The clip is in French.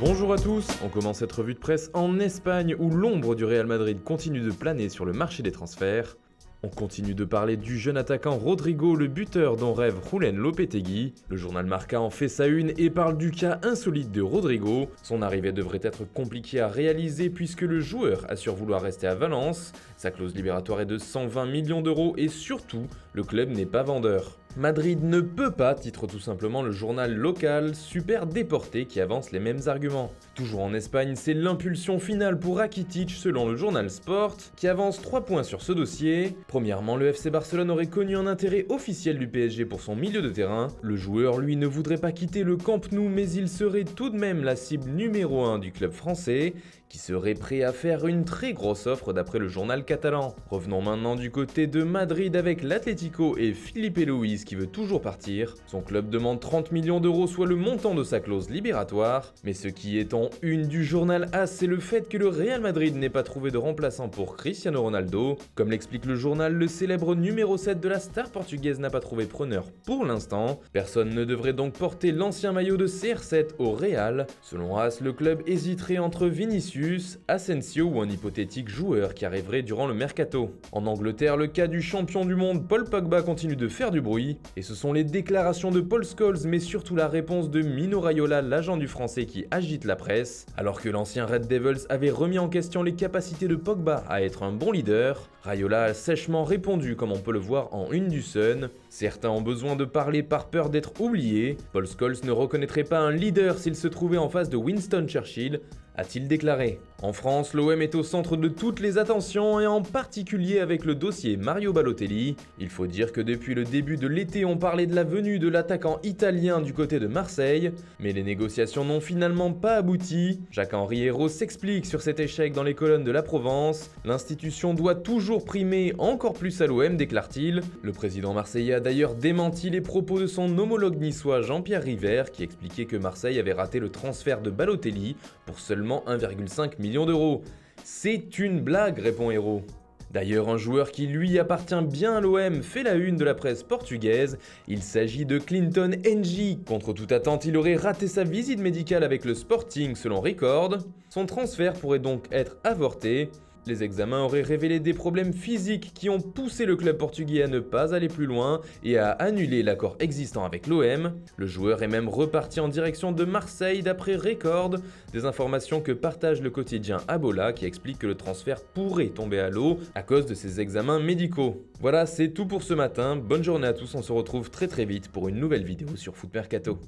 Bonjour à tous, on commence cette revue de presse en Espagne où l'ombre du Real Madrid continue de planer sur le marché des transferts. On continue de parler du jeune attaquant Rodrigo, le buteur dont rêve Julen Lopetegui. Le journal Marca en fait sa une et parle du cas insolite de Rodrigo. Son arrivée devrait être compliquée à réaliser puisque le joueur assure vouloir rester à Valence. Sa clause libératoire est de 120 millions d'euros et surtout, le club n'est pas vendeur. Madrid ne peut pas, titre tout simplement le journal local Super Déporté qui avance les mêmes arguments. Toujours en Espagne, c'est l'impulsion finale pour Rakitic selon le journal Sport qui avance 3 points sur ce dossier. Premièrement, le FC Barcelone aurait connu un intérêt officiel du PSG pour son milieu de terrain. Le joueur, lui, ne voudrait pas quitter le Camp Nou, mais il serait tout de même la cible numéro 1 du club français, qui serait prêt à faire une très grosse offre d'après le journal catalan. Revenons maintenant du côté de Madrid avec l'Atlético et Filipe Luis qui veut toujours partir. Son club demande 30 millions d'euros, soit le montant de sa clause libératoire. Mais ce qui est en une du journal AS, c'est le fait que le Real Madrid n'ait pas trouvé de remplaçant pour Cristiano Ronaldo. Comme l'explique le journal, le célèbre numéro 7 de la star portugaise n'a pas trouvé preneur pour l'instant. Personne ne devrait donc porter l'ancien maillot de CR7 au Real. Selon AS, le club hésiterait entre Vinicius, Asensio ou un hypothétique joueur qui arriverait durant le mercato. En Angleterre, le cas du champion du monde Paul Pogba continue de faire du bruit. Et ce sont les déclarations de Paul Scholes, mais surtout la réponse de Mino Raiola, l'agent du français qui agite la presse. Alors que l'ancien Red Devils avait remis en question les capacités de Pogba à être un bon leader, Raiola a sèchement répondu comme on peut le voir en une du Sun. Certains ont besoin de parler par peur d'être oubliés. Paul Scholes ne reconnaîtrait pas un leader s'il se trouvait en face de Winston Churchill, a-t-il déclaré. En France, l'OM est au centre de toutes les attentions et en particulier avec le dossier Mario Balotelli. Il faut dire que depuis le début de l'été, on parlait de la venue de l'attaquant italien du côté de Marseille, mais les négociations n'ont finalement pas abouti. Jacques-Henri Hérault s'explique sur cet échec dans les colonnes de la Provence. L'institution doit toujours primer encore plus à l'OM, déclare-t-il. Le président marseillais a d'ailleurs démenti les propos de son homologue niçois Jean-Pierre River qui expliquait que Marseille avait raté le transfert de Balotelli pour seulement 1,5 million d'euros. C'est une blague, répond Hérault. D'ailleurs, un joueur qui lui appartient bien à l'OM fait la une de la presse portugaise. Il s'agit de Clinton Ng. Contre toute attente, il aurait raté sa visite médicale avec le Sporting selon Record. Son transfert pourrait donc être avorté. Les examens auraient révélé des problèmes physiques qui ont poussé le club portugais à ne pas aller plus loin et à annuler l'accord existant avec l'OM. Le joueur est même reparti en direction de Marseille d'après Record, des informations que partage le quotidien Abola qui explique que le transfert pourrait tomber à l'eau à cause de ses examens médicaux. Voilà, c'est tout pour ce matin. Bonne journée à tous, on se retrouve très vite pour une nouvelle vidéo sur Foot Mercato.